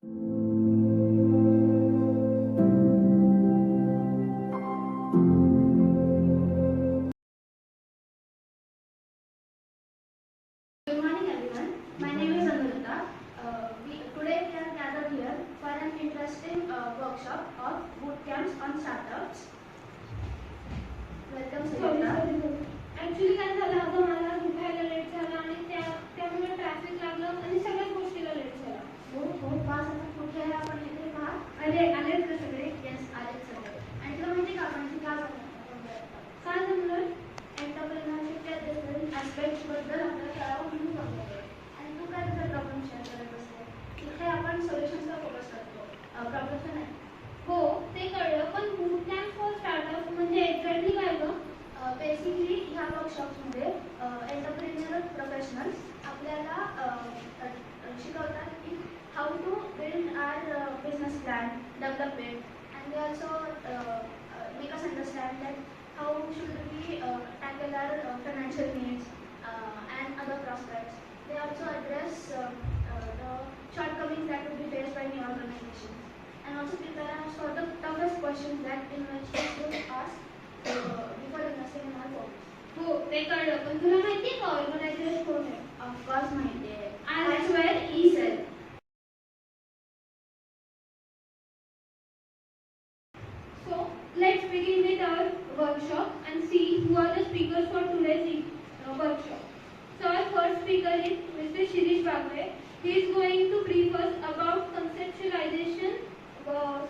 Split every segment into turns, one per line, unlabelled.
Good morning everyone. My name is Anurita. Today we are gathered here for an interesting workshop of bootcamps on startups. Welcome Sangeeta.
Actually काय झालं अगं मला उठायला late झाला आणि त्यामुळे ट्रॅफिक लागलं आणि सगळ्याच गोष्टीला लेट झाला.
हो बस आता कुठे आहे आपण इथे पहा.
आलेच का सगळे?
येस आलेच सगळे. आणि तुला माहिती का आपण इथे का
काय जमलं?
एंटरप्रेन्योरशिपच्या डिफरंट ॲस्पेक्ट्स बद्दल आपल्याला कळावं म्हणून बघतोय. आणि तू काय तुझा प्रॉब्लेम शेअर करत असते. इथे आपण सोल्युशन्सला फोकस करतो. प्रॉब्लेमचं नाही.
हो ते कळलं, पण बूटकॅम्प फॉर स्टार्टअप म्हणजे एक्झॅक्टली काय गं?
बेसिकली ह्या वर्कशॉप्समध्ये एंटरप्रेन्युअर प्रोफेशनल्स आपल्याला शिकवतात की how to build our business plan, develop it, and they also make us understand that how should we tackle our financial needs and other prospects. They also address the shortcomings that would be faced by new organizations, and also prepare us for the toughest questions that investors will ask before investing in our firms.
हो ते कळलं, पण तुला माहिती आहे का organiser कोण आहे?
ऑफकोर्स माहिती आहे.
I swear E cell. So let's begin with our workshop and see who are the speakers for today's workshop. So our first speaker is Mr. Shirish Bagwe. He is going to brief us about conceptualization towards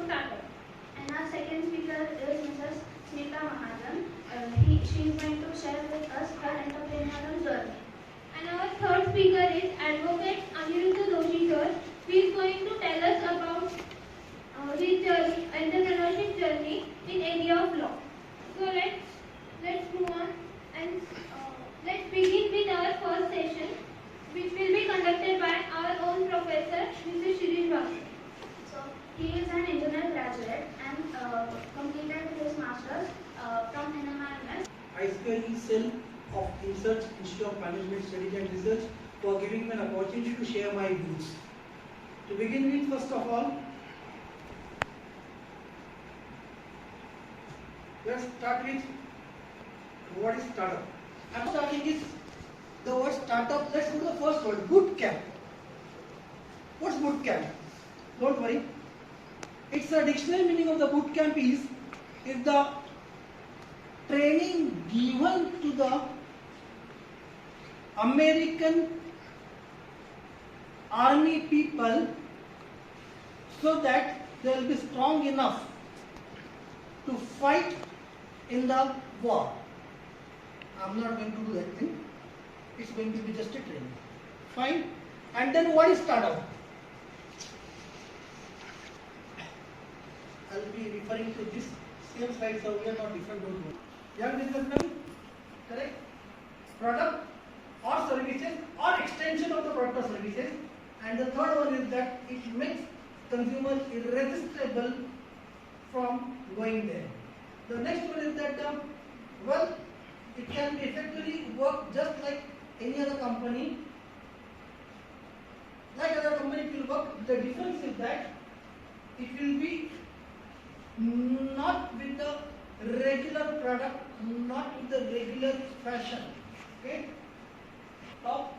startup.
And our second speaker is Mrs. Smita Mahajan. She is going to share with us her entrepreneurial journey.
And our third speaker is Advocate Aniruddha Doshi sir. He is going to tell us about his journey, entrepreneurship journey in area of law. So let's move on and let's begin with our first session, which will be conducted by our own professor, Mr. Shirish Bagwe.
So he is an engineer graduate and completed his masters from NMIMS.
I square E cell of Indsearch Institute of Management Studies and Research for giving me an opportunity to share my views. To begin with, first of all, let's start with what is startup. I'm starting with the word startup. Let's go to the first word, bootcamp. What's bootcamp? Don't worry. It's a dictionary meaning of the bootcamp is the training given to the American army people so that they will be strong enough to fight in the war. I'm not going to do that thing. It's going to be just a training. Fine. And then what is startup? I'll be referring to this same slide, so we are not different. Don't worry. Young businessmen, correct? Product or services or extension of the product or services. And the third one is that it makes consumers irresistible from going there. The next one is that it can be effectively work just like any other company. Like other company it will work. The difference is that it will be not with the regular product, not with the regular fashion. Okay? Top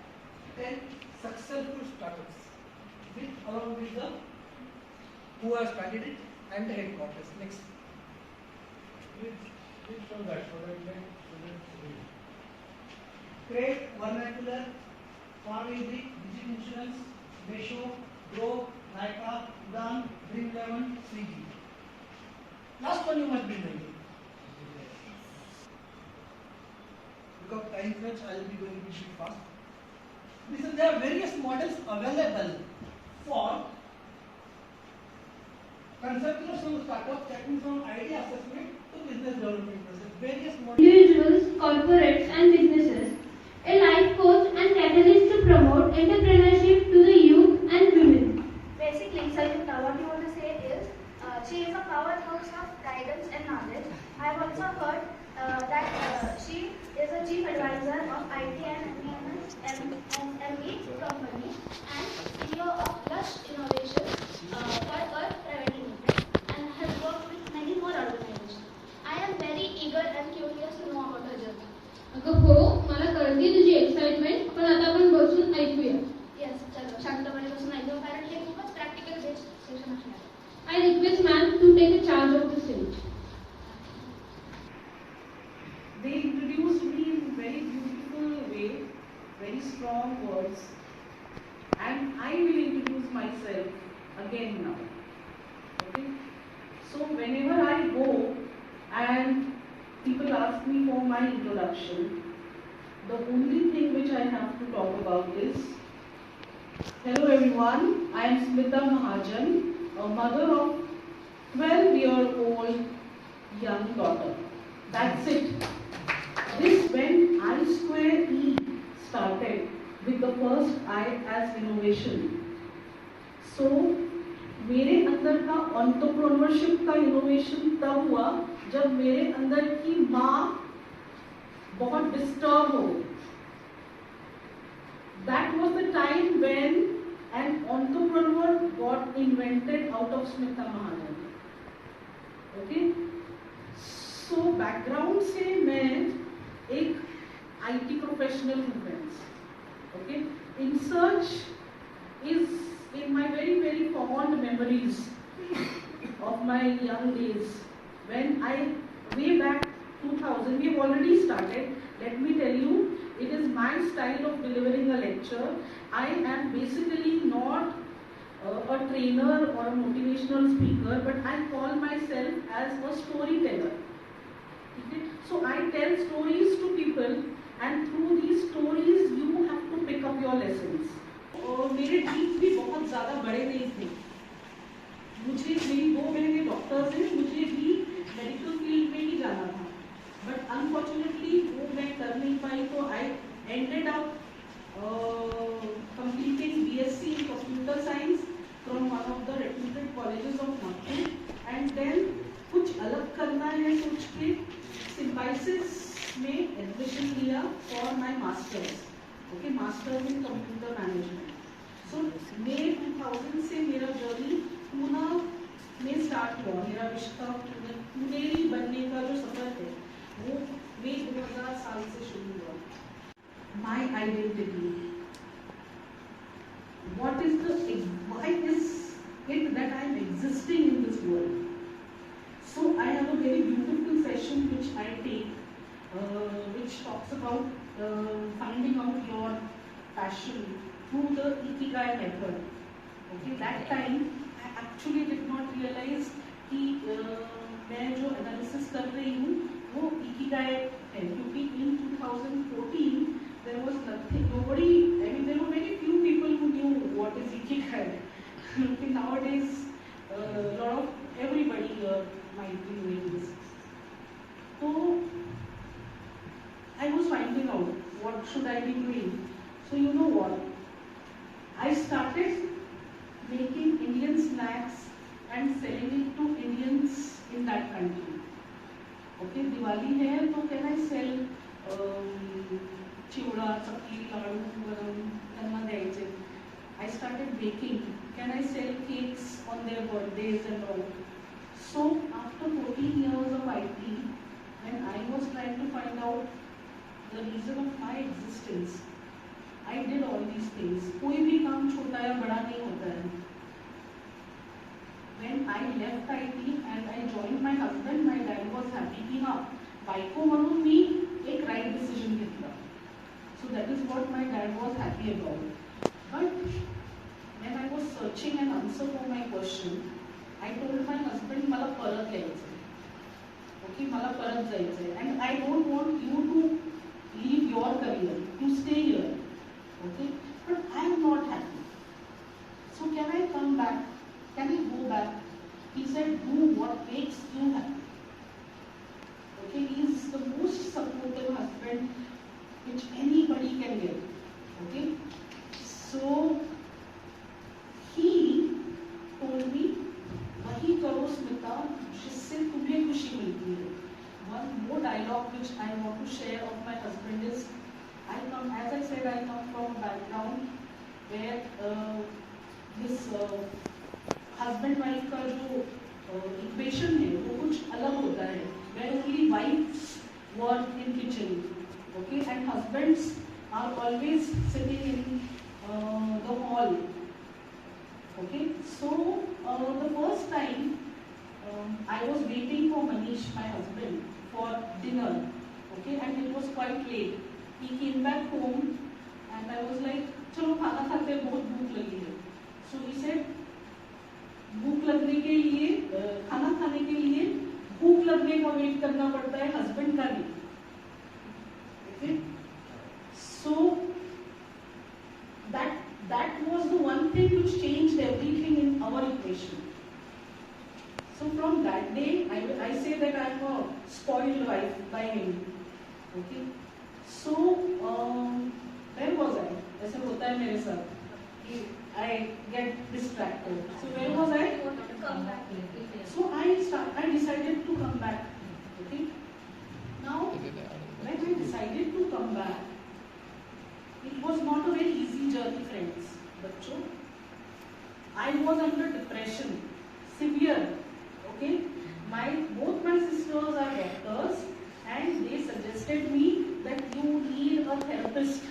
10 successful startups along with the who have started it and the headquarters. Next.
Please show that so that students read.
Trade, vernacular, farm easy, digital insurance, Mesho, Grow, Nykaa, Bavdhan, Dream11, Swiggy. Last one you must be knowing. Because time crunch, I will be going a bit fast. Listen, there are various models available for conceptual startup, that means from idea assessment to business development process. Various models.
Individuals, corporates and businesses. A life coach and catalyst to promote entrepreneurship to the youth and women.
Basically, Sangeeta, what you want to say is she is a powerhouse of guidance and knowledge. I have also heard that she is a chief advisor of IT and ME company
strong words, and I will introduce myself again now. Okay? So whenever I go and people ask me for my introduction, the only thing which I have to talk about is, hello everyone, I am Smita Mahajan, a mother of 12-year-old young daughter. That's it. This when I square E started with the first I as innovation. So मेरे अंदर का entrepreneurship का innovation तब हुआ जब मेरे अंदर की माँ बहुत disturb हो. That was the time when an entrepreneur got invented out of Smita Mahajan. Okay? So background से मैं एक IT professional हूँ friends. Okay? Indsearch is in my very fond memories of my young days. When I, way back 2000, we have already started. Let me tell you, it is my style of delivering a lecture. I am basically not a trainer or a motivational speaker, but I call myself as a storyteller. Okay? So I tell stories to people, and through these stories you have to pick up your lessons. मेरे dreams भी बहुत ज़्यादा बड़े नहीं थे. मुझे मेरी 2 बहनें डॉक्टर्स हैं, मुझे भी मेडिकल फील्ड में ही जाना था. बट अनफॉर्चुनेटली वो मैं कर नहीं पाई, तो I ended up completing BSc in computer science from one of the reputed colleges of Nagpur, and then कुछ अलग करना है सोच के सिम्बाइसिस में एडमिशन लिया for my masters. Okay, masters in computer management. So May 2000 से मेरा जर्नी पूना में स्टार्ट हुआ. मेरा रिश्ता पुनेरी बनने का जो सफर है वो May 2000 साल से शुरू हुआ. My identity. What is the, why is it that I am existing in this world? So I have a very beautiful session which I take, which talks about finding out your passion through the Ikigai method. Okay, that time I actually did not realize कि मैं जो analysis कर रही हूँ वो Ikigai है, क्योंकि in 2014 there was nothing, nobody, I mean there were very few people who knew what is Ikigai. Okay, nowadays lot of everybody might be doing this. So I was finding out what should I be doing. So you know what? I started making Indian snacks and selling it to Indians in that country. Okay, Diwali है तो can I sell चिवड़ा, चकली, लाडू, गरम, त्यांना द्यायचे. I started baking. Can I sell cakes on their birthdays and all? So after 14 years of IT, when I was trying to find out the reason of my existence, I did all these things. कोई भी काम छोटा या बड़ा नहीं होता है. When I left IT and I joined my husband, my dad was happy कि हाँ बाइको म्हणून मी एक right decision घेतला. So that is what my dad was happy about. But when I was searching an answer for my question, I told my husband मला परत यायचं. Okay, मला परत जायचं. And I don't want you to leave your career, to stay here. Okay, but I am not happy. So can I come back? Can I go back? He said, do what makes you happy. Okay, he is the most supportive husband which anybody can get. Okay, so he told me, वही करो स्मिता जिससे तुम्हें खुशी मिलती है. One more dialogue which I want to share of my husband is, I come, as I said, I come from a background where this husband-wife का जो equation है वो कुछ अलग होता है, where only wives work in kitchen, okay, and husbands are always sitting in the hall. Okay, so the first time I was waiting for Manish, my husband, for dinner. Okay, and it was quite late. He came back home and I was like, चलो खाना खाते हैं, बहुत भूख लगी है. So he said, भूख लगने के लिए खाना खाने के लिए भूख लगने का वेट करना पड़ता है, हस्बैंड का नहीं. Okay? So that was the one thing which changed everything in our equation. So from that day, I say that I am a spoiled wife by him. Okay. So where was I? ऐसा होता है मेरे साथ. I get distracted. So where was I?
Come back.
So I decided to come back. Okay. Now when I decided to come back, it was not a very easy journey, friends. बच्चों, I was under depression, severe. Okay, both my sisters are doctors, and they suggested me that you need a therapist.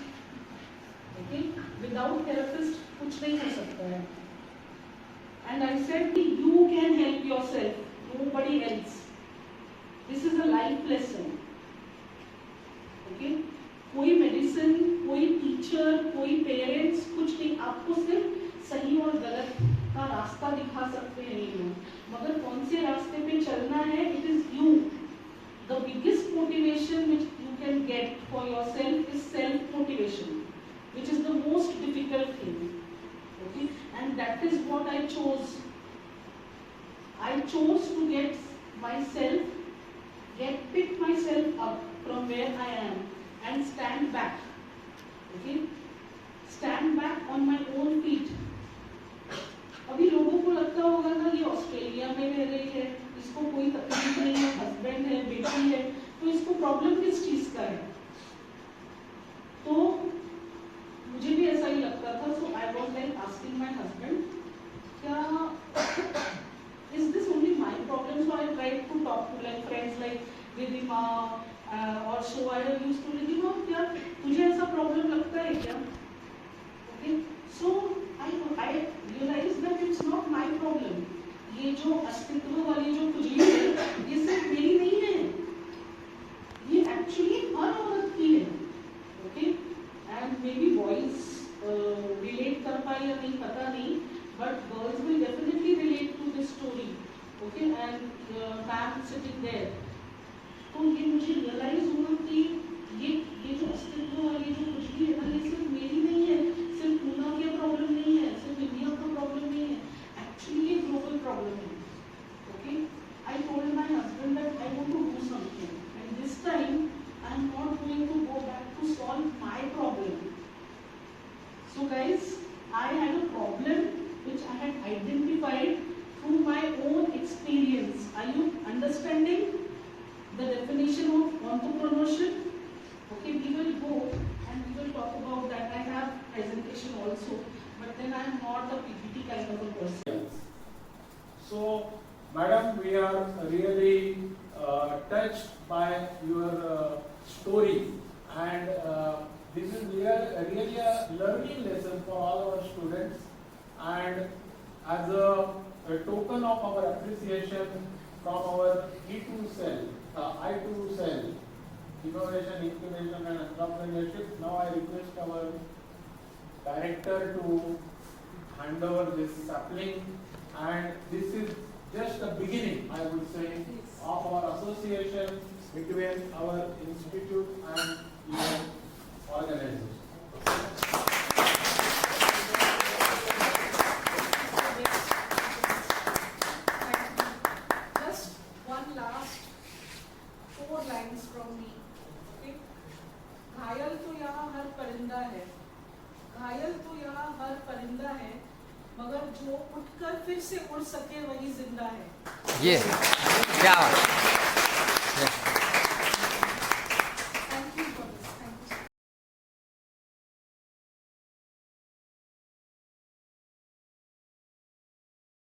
Okay, without therapist कुछ नहीं हो सकता है. And I said, you can help yourself, nobody else. This is a life lesson. Okay, कोई medicine, कोई teacher, कोई parents कुछ नहीं, आपको सिर्फ सही और गलत का रास्ता दिखा सकते हैं ये लोग, मगर कौन से रास्ते पे चलना है, it is you. The biggest motivation which you can get for yourself is self-motivation, which is the most difficult thing. Okay, and that is what I chose. I chose to pick myself up from where I am and stand back. Okay, stand back on my own feet. अभी लोगों को लगता होगा ना ये Australia में रह रही है, इसको कोई तकलीफ नहीं है, हस्बैंड है, बेटी है, तो इसको प्रॉब्लम किस चीज का है. तो मुझे भी ऐसा ही लगता था. So I was like asking my husband, क्या is this only my problem? So I tried to talk to like friends like Ridhima or so I used to Ridhima, क्या तुझे ऐसा प्रॉब्लम लगता है क्या? Okay, so I realized that it's not my problem. ये जो अस्तित्व वाली जो खुजली है, ये सिर्फ मेरी नहीं है, ये actually हर औरत की है. Okay, and maybe boys relate कर पाए या नहीं पता नहीं, but girls will definitely relate to this story. Okay, and ma'am sitting there. तो ये मुझे realize हुआ कि ये जो अस्तित्व वाली जो खुजली है ना, ये सिर्फ मेरी नहीं है, सिर्फ पूना की प्रॉब्लम नहीं है, सिर्फ इंडिया का प्रॉब्लम नहीं है, एक्चुअली ये ग्लोबल प्रॉब्लम है. Okay, I told my husband that I want to do something, and this time I am not going to go back to solve my problem. So guys, I had a problem which I had identified through my own experience. Are you understanding the definition of entrepreneurship? Okay, we will go and we will talk about that. I have presentation also, but then I am not a PPT kind of a person.
So, madam, we are really touched by your story, and this is really a learning lesson for all our students. And as a token of our appreciation from our I2 cell, innovation, incubation and entrepreneurship, now I request our director to hand over this sapling, and this is just the beginning, I would say, of our association between our institute and your organization.
मगर जो उठकर फिर से उड़ सके वही जिंदा है.
ये क्या